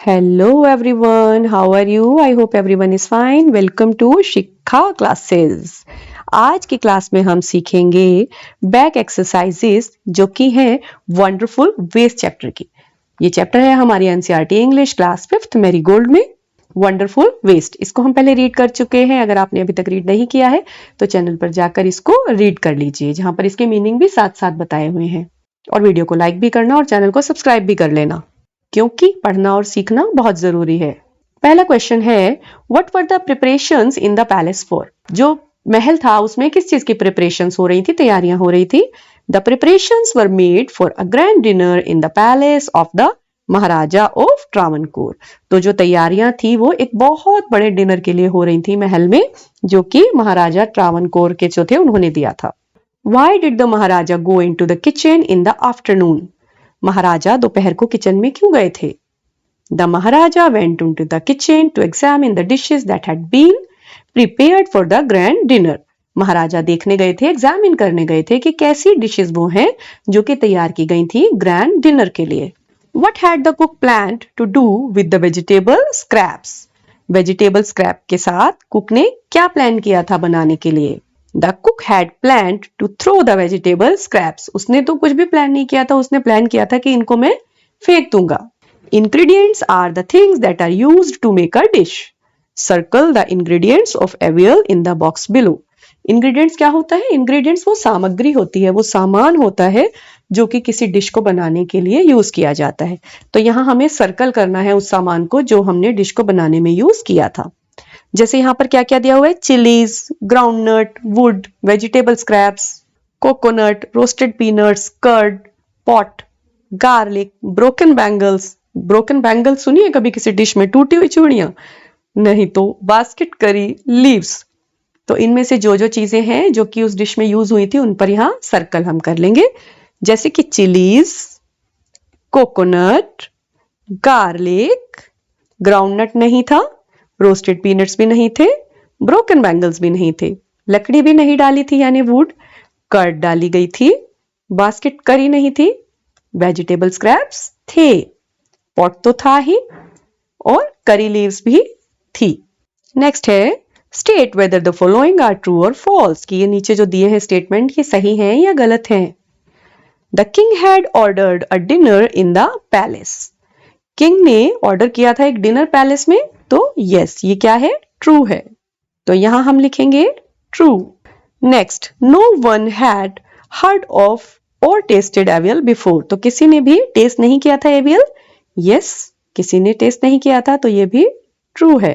Hello everyone, how are you? I hope everyone is fine. Welcome to शिक्षा classes. आज की class में हम सीखेंगे बैक एक्सरसाइजेस जो कि है वंडरफुल वेस्ट चैप्टर की। ये चैप्टर है हमारी NCERT English class 5th marigold में वंडरफुल वेस्ट। इसको हम पहले रीड कर चुके हैं। अगर आपने अभी तक रीड नहीं किया है तो चैनल पर जाकर इसको रीड कर लीजिए, जहां पर इसके मीनिंग भी साथ साथ बताए हुए हैं। और वीडियो को लाइक भी करना और चैनल को सब्सक्राइब भी कर लेना, क्योंकि पढ़ना और सीखना बहुत जरूरी है। पहला क्वेश्चन है, what were the preparations in the palace for? जो महल था उसमें किस चीज की प्रिपरेशंस हो रही थी, तैयारियां हो रही थी? The preparations were made for a grand dinner in the palace of the Maharaja of Travancore. तो जो तैयारियां थी वो एक बहुत बड़े डिनर के लिए हो रही थी महल में, जो कि महाराजा ट्रावनकोर के जो थे उन्होंने दिया था। Why did the Maharaja go into the kitchen in the afternoon? महाराजा दोपहर को किचन में क्यों गए थे? The Maharaja went into the kitchen to examine the dishes that had been prepared for the grand dinner. महाराजा देखने गए थे, एग्जामिन करने गए थे कि कैसी डिशेस वो हैं जो कि तैयार की गई थी ग्रैंड डिनर के लिए। What had the cook planned to do with the vegetable scraps? Vegetable scrap के साथ कुक ने क्या प्लान किया था बनाने के लिए? The cook had planned to throw the vegetable scraps. उसने तो कुछ भी प्लान नहीं किया था, उसने प्लान किया था कि इनको मैं फेंक दूंगा। Ingredients are the things that are used to make a dish. Circle the ingredients of avial in the box below. Ingredients क्या होता है? Ingredients वो सामग्री होती है, वो सामान होता है जो कि किसी डिश को बनाने के लिए यूज किया जाता है। तो यहाँ हमें सर्कल करना है उस सामान को जो हमने डिश को बनाने में यूज किया था। जैसे यहाँ पर क्या क्या दिया हुआ है? Chillies, groundnut, wood, vegetable scraps, coconut, roasted peanuts, curd, pot, garlic, broken bangles. Broken bangles सुनिए कभी किसी डिश में? टूटी हुई चूड़ियां? नहीं तो बास्केट करी लीव्स। तो इनमें से जो जो चीजें हैं जो कि उस डिश में यूज हुई थी उन पर यहाँ सर्कल हम कर लेंगे। जैसे कि चिलीज, कोकोनट, गार्लिक, ग्राउंडनट नहीं था, रोस्टेड पीनट्स भी नहीं थे, ब्रोकन बैंगल्स भी नहीं थे, लकड़ी भी नहीं डाली थी यानी वुड, कर्ड डाली गई थी, बास्केट करी नहीं थी, वेजिटेबल स्क्रैप्स थे, पॉट तो था ही, और करी लीव्स भी थी। नेक्स्ट है, state whether the following are true और फॉल्स, कि ये नीचे जो दिए हैं स्टेटमेंट ये सही हैं या गलत हैं। The king had ordered a dinner in the palace. King ने ऑर्डर किया था एक डिनर पैलेस में, तो यस ये क्या है? ट्रू है। तो यहां हम लिखेंगे true. Next, no one had heard of और टेस्टेड एवियल बिफोर। तो किसी ने भी टेस्ट नहीं किया था एवियल? यस, किसी ने टेस्ट नहीं किया था, तो ये भी ट्रू है।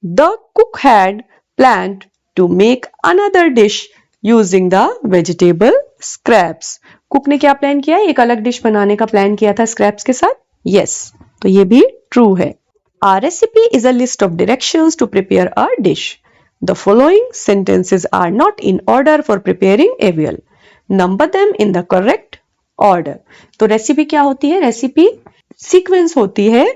The cook had planned to make another dish using the vegetable scraps. Cook ने क्या प्लान किया? एक अलग डिश बनाने का प्लान किया था स्क्रैप्स के साथ। यस, तो ये भी ट्रू है। Our recipe is a list of directions to prepare a dish. The following sentences are not in order for preparing avial. Number them in the correct order. तो recipe क्या होती है? रेसिपी सीक्वेंस होती है,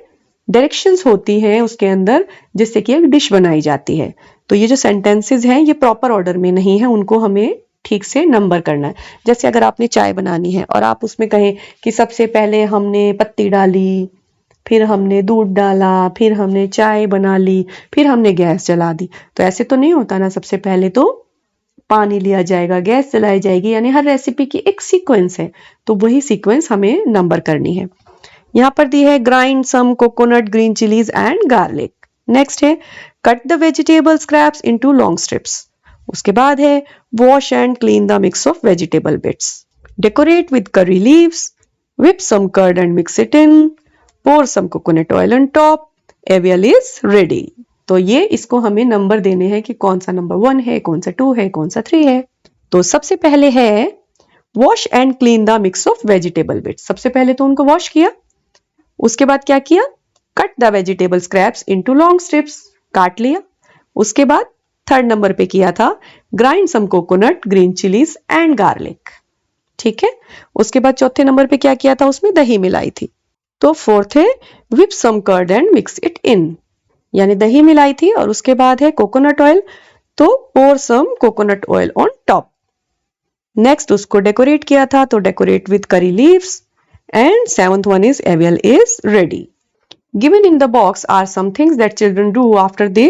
directions होती हैं उसके अंदर जिससे कि एक डिश बनाई जाती है। तो ये जो सेंटेंसेस हैं ये प्रॉपर ऑर्डर में नहीं है, उनको हमें ठीक से नंबर करना है। जैसे अगर आपने चाय बनानी है और आप उसमें कहें कि सबसे पहले हमने पत्ती डाली, फिर हमने दूध डाला, फिर हमने चाय बना ली, फिर हमने गैस जला दी, तो ऐसे तो नहीं होता ना। सबसे पहले तो पानी लिया जाएगा, गैस जलाई जाएगी, यानी हर रेसिपी की एक सीक्वेंस है, तो वही सीक्वेंस हमें नंबर करनी है। यहाँ पर दी है grind some coconut, green chillies and garlic. Next है, cut the vegetable scraps into long strips. उसके बाद है, wash and clean the mix of vegetable bits, decorate with curry leaves, whip some curd and mix it in, pour some coconut oil on top, avial is ready। तो ये इसको हमें number देने हैं कि कौन सा नंबर 1 है, कौन सा 2 है, कौन सा 3 है। तो सबसे पहले है wash and clean the mix of vegetable bits. सबसे पहले तो उनको वॉश किया, उसके बाद क्या किया? Cut the vegetable scraps into long strips, काट लिया। उसके बाद थर्ड नंबर पे किया था grind some coconut, green chillies and garlic. ठीक है, उसके बाद चौथे नंबर पे क्या किया था? उसमें दही मिलाई थी। तो फोर्थ है whip some curd and mix it in, यानी दही मिलाई थी। और उसके बाद है कोकोनट ऑयल, तो pour some coconut oil on top. Next उसको डेकोरेट किया था, तो decorate with curry leaves. And seventh one is avial is ready. Given in the box are some things that children do after they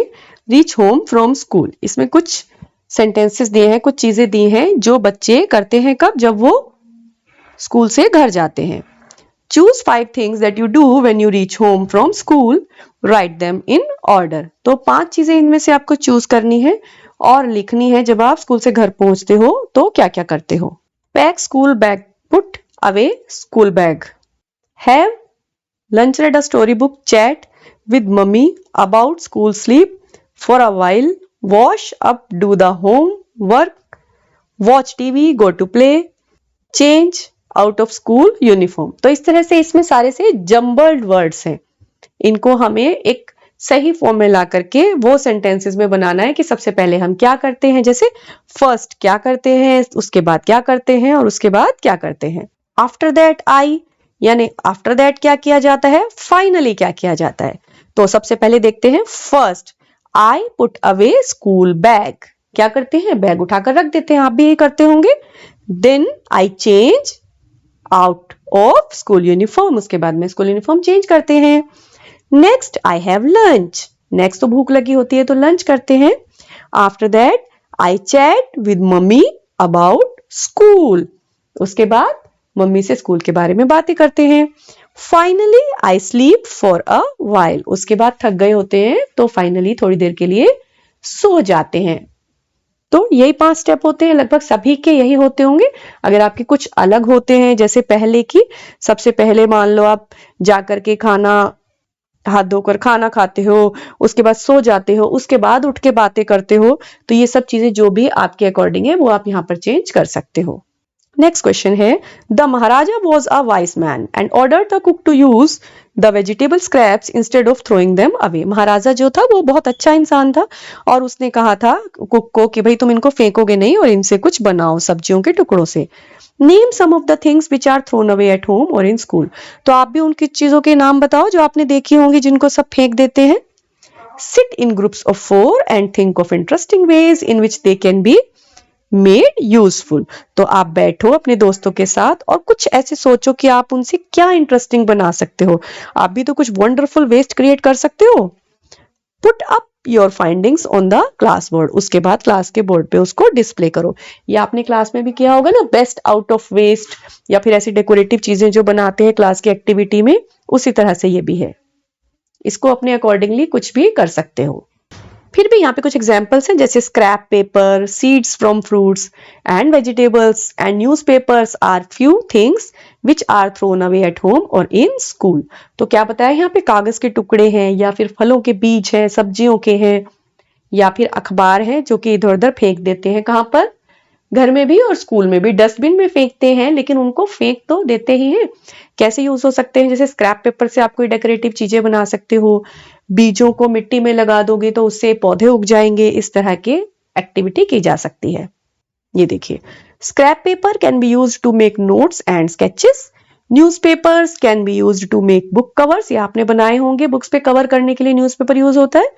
reach home from school. इसमें कुछ sentences दिए हैं, कुछ चीजें दी हैं जो बच्चे करते हैं कब, जब वो स्कूल से घर जाते हैं. Choose 5 things that you do when you reach home from school. Write them in order. तो 5 चीजें इनमें से आपको चूज करनी है और लिखनी है जब आप स्कूल से घर पहुंचते हो तो क्या क्या करते हो. Pack school bag. Put away school bag. Have lunch, read a storybook, chat with mummy about school, sleep for a while, wash up, do the homework, watch TV, go to play, change out of school uniform. तो इस तरह से इसमें सारे से jumbled words हैं. इनको हमें एक सही फॉर्म में ला करके वो सेंटेंसेस में बनाना है कि सबसे पहले हम क्या करते हैं, जैसे फर्स्ट क्या करते हैं, उसके बाद क्या करते हैं और उसके बाद क्या करते हैं. आफ्टर दैट आई, यानी आफ्टर दैट क्या किया जाता है, फाइनली क्या किया जाता है. तो सबसे पहले देखते हैं first. I put away school bag. क्या करते हैं, बैग उठाकर रख देते हैं, आप भी ये करते होंगे. Then I change out of school uniform. उसके बाद में स्कूल यूनिफॉर्म चेंज करते हैं. Next I have lunch. Next तो भूख लगी होती है तो लंच करते हैं. After that I chat with mummy about school. उसके बाद मम्मी से स्कूल के बारे में बातें करते हैं. Finally I sleep for a while. उसके बाद थक गए होते हैं तो फाइनली थोड़ी देर के लिए सो जाते हैं. तो यही 5 स्टेप होते हैं, लगभग सभी के यही होते होंगे. अगर आपके कुछ अलग होते हैं, जैसे पहले की, सबसे पहले मान लो आप जाकर के खाना हाथ धोकर खाना खाते हो, उसके बाद सो जाते हो, उसके बाद उठ के बातें करते हो, तो ये सब चीजें जो भी आपके अकॉर्डिंग है वो आप यहाँ पर चेंज कर सकते हो. नेक्स्ट क्वेश्चन है, the maharaja was a wise man and order the cook to use the vegetable scraps instead of throwing them away. Maharaja जो था वो बहुत अच्छा इंसान था और उसने कहा था कुक को कि भाई तुम इनको फेंकोगे नहीं और इनसे कुछ बनाओ सब्जियों के टुकड़ों से. Name some of the things which are thrown away at home और इन स्कूल. तो आप भी उनकी चीजों के नाम बताओ जो आपने देखी होंगी जिनको सब फेंक देते हैं. Sit in groups of 4 and think of interesting ways in which they can be made useful. तो आप बैठो अपने दोस्तों के साथ और कुछ ऐसे सोचो कि आप उनसे क्या इंटरेस्टिंग बना सकते हो. आप भी तो कुछ वंडरफुल वेस्ट क्रिएट कर सकते हो. Put up your findings on the class board. उसके बाद क्लास के बोर्ड पे उसको डिस्प्ले करो. ये आपने क्लास में भी किया होगा ना, बेस्ट आउट ऑफ वेस्ट या फिर ऐसी डेकोरेटिव चीजें जो बनाते हैं क्लास की एक्टिविटी में, उसी तरह से ये भी है. इसको अपने अकॉर्डिंगली कुछ भी कर सकते हो. फिर भी यहाँ पे कुछ एग्जाम्पल्स हैं, जैसे scrap paper, seeds from fruits and vegetables and newspapers are few things which are thrown away at home और इन स्कूल. तो क्या बताया, यहाँ पे कागज के टुकड़े हैं या फिर फलों के बीज हैं, सब्जियों के हैं या फिर अखबार हैं जो कि इधर उधर फेंक देते हैं. कहाँ पर, घर में भी और स्कूल में भी. डस्टबिन में फेंकते हैं लेकिन उनको फेंक तो देते ही हैं. कैसे यूज हो सकते हैं, जैसे स्क्रैप पेपर से आप कोई डेकोरेटिव चीजें बना सकते हो, बीजों को मिट्टी में लगा दोगे तो उससे पौधे उग जाएंगे. इस तरह के एक्टिविटी की जा सकती है. ये देखिए, scrap paper can be used to make notes and sketches. Newspapers can be used to make book covers. ये आपने बनाए होंगे, बुक्स पे कवर करने के लिए न्यूज़पेपर यूज होता है.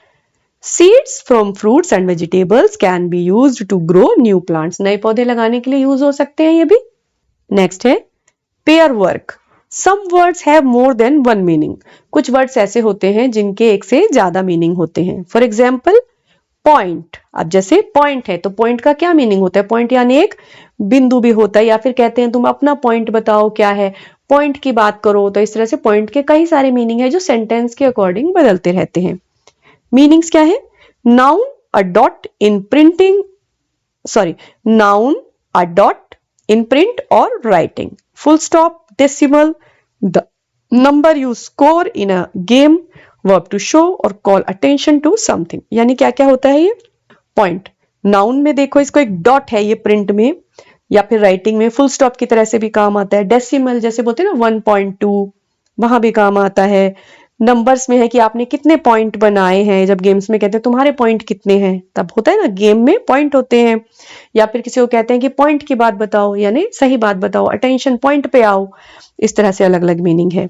Seeds from fruits and vegetables can be used to grow new plants. नए पौधे लगाने के लिए यूज हो सकते हैं ये भी. नेक्स्ट है pair work. Some words have more than one meaning. कुछ वर्ड्स ऐसे होते हैं जिनके एक से ज्यादा मीनिंग होते हैं. For example point. अब जैसे पॉइंट है तो पॉइंट का क्या मीनिंग होता है, पॉइंट यानी एक बिंदु भी होता है, या फिर कहते हैं तुम अपना पॉइंट बताओ क्या है, पॉइंट की बात करो. तो इस तरह से पॉइंट के कई सारे मीनिंग है जो सेंटेंस के अकॉर्डिंग बदलते रहते हैं. मीनिंग्स क्या है, noun a dot in printing, noun a dot in print और writing. Full stop, decimal, the number you score in a game, verb to show और कॉल अटेंशन टू समथिंग. यानी क्या क्या होता है ये पॉइंट. नाउन में देखो इसको एक डॉट है ये प्रिंट में या फिर राइटिंग में. फुल स्टॉप की तरह से भी काम आता है. डेसिमल जैसे बोलते हैं ना 1.2, वहां भी काम आता है. नंबर्स में है कि आपने कितने पॉइंट बनाए हैं. जब गेम्स में कहते हैं तुम्हारे पॉइंट कितने हैं, तब होता है ना गेम में पॉइंट होते हैं. या फिर किसी को कहते हैं कि पॉइंट की बात बताओ, यानी सही बात बताओ, अटेंशन पॉइंट पे आओ. इस तरह से अलग अलग मीनिंग है.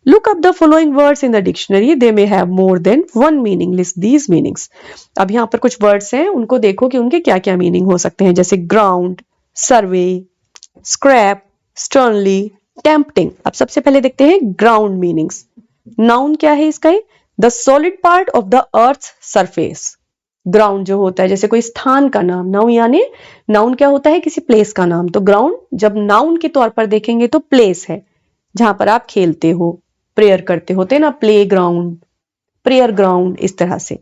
Look up the following words in the dictionary, they may have more than one meaning, list these meanings. अब यहाँ पर कुछ वर्ड्स हैं, उनको देखो कि उनके क्या क्या मीनिंग हो सकते हैं. जैसे ग्राउंड, सर्वे, स्क्रैप, स्टर्नली, टेम्पटिंग. अब सबसे पहले देखते हैं ग्राउंड मीनिंग्स. नाउन क्या है इसका? The solid part of the earth surface. Ground जो होता है, जैसे कोई स्थान का नाम, नाउन यानी नाउन क्या होता है? किसी प्लेस का नाम। तो ग्राउंड जब नाउन के तौर पर देखेंगे तो प्लेस है जहां पर आप खेलते हो, प्रेयर करते होते ना, प्ले ग्राउंड, प्रेयर ग्राउंड, इस तरह से।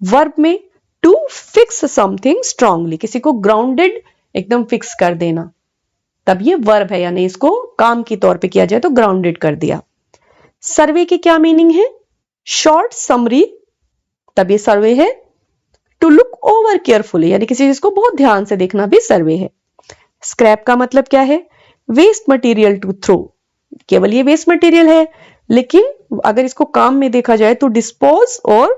वर्ब में टू फिक्स समथिंग स्ट्रांगली, किसी को ग्राउंडेड एकदम फिक्स कर देना, तब ये वर्ब है, यानी इसको काम के तौर पे किया जाए तो ग्राउंडेड कर दिया। सर्वे की क्या मीनिंग है? शॉर्ट समरी, तब ये सर्वे है। टू लुक ओवर केयरफुली, यानी किसी चीज को बहुत ध्यान से देखना भी सर्वे है। स्क्रैप का मतलब क्या है? वेस्ट मटेरियल टू थ्रो, केवल ये वेस्ट मटेरियल है, लेकिन अगर इसको काम में देखा जाए तो डिस्पोज और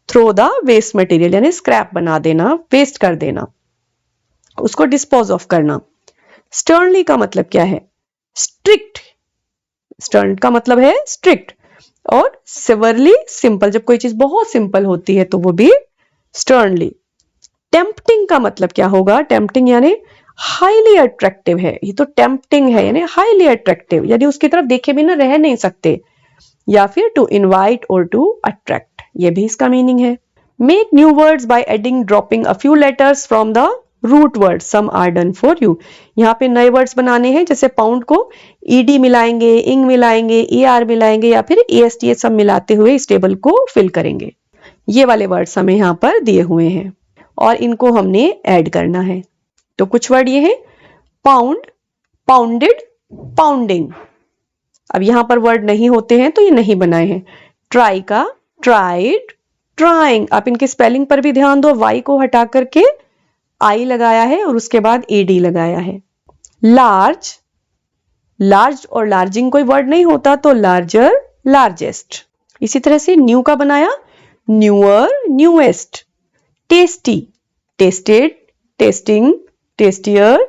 थ्रो द वेस्ट मटेरियल, यानी स्क्रैप बना देना, वेस्ट कर देना, उसको डिस्पोज ऑफ करना। स्टर्नली का मतलब क्या है? स्ट्रिक्ट, स्टर्न का मतलब है स्ट्रिक्ट। और सिवरली सिंपल, जब कोई चीज बहुत सिंपल होती है तो वो भी स्टर्नली। टेम्पटिंग का मतलब क्या होगा? टेम्पटिंग यानी हाईली अट्रैक्टिव है, ये तो टेम्पटिंग है यानी हाईली अट्रैक्टिव, यानी उसकी तरफ देखे बिना रह नहीं सकते। या फिर टू इनवाइट और टू अट्रैक्ट, ये भी इसका मीनिंग है। Make new words by adding dropping a few letters from the root word, some are done for you. यहाँ पे नए वर्ड्स बनाने हैं, जैसे पाउंड को ईडी मिलाएंगे, इंग मिलाएंगे, ईआर मिलाएंगे, या फिर एएसटीएस सब मिलाते हुए इस टेबल को फिल करेंगे। ये वाले वर्ड्स हमें यहाँ पर दिए हुए हैं और इनको हमने ऐड करना है। तो कुछ वर्ड ये है, पाउंड, पाउंडेड, पाउंडिंग। अब यहां पर वर्ड नहीं होते हैं तो ये नहीं बनाए हैं। ट्राई का ट्राइड, ट्राइंग। आप इनके स्पेलिंग पर भी ध्यान दो, वाई को हटा करके आई लगाया है और उसके बाद एडी लगाया है। लार्ज, लार्ज और लार्जिंग कोई वर्ड नहीं होता तो लार्जर, लार्जेस्ट। इसी तरह से न्यू का बनाया, newer, newest. Tasty, tasted, tasting, tastier,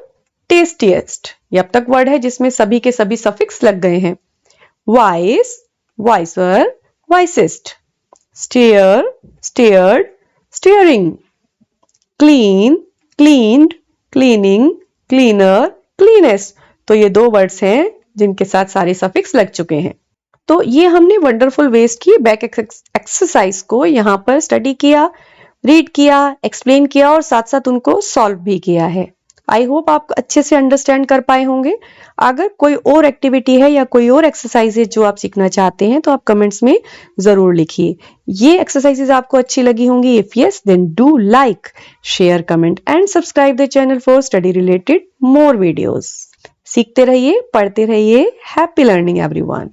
tastiest. ये अब तक वर्ड है जिसमें सभी के सभी सफिक्स लग गए हैं। Wise, wiser, wisest. Stare, stared, staring. Clean, cleaned, cleaning, cleaner, cleanest. तो ये दो वर्ड्स हैं जिनके साथ सारे सफिक्स लग चुके हैं। तो ये हमने वंडरफुल वेज की बैक एक्सरसाइज को यहाँ पर स्टडी किया, रीड किया, एक्सप्लेन किया और साथ साथ उनको सॉल्व भी किया है। आई होप आप अच्छे से अंडरस्टैंड कर पाए होंगे। अगर कोई और एक्टिविटी है या कोई और एक्सरसाइजेज जो आप सीखना चाहते हैं तो आप कमेंट्स में जरूर लिखिए। ये एक्सरसाइजेज आपको अच्छी लगी होंगी? If yes then do like, share, comment and subscribe the channel for study related more videos. सीखते रहिए, पढ़ते रहिए। Happy learning everyone.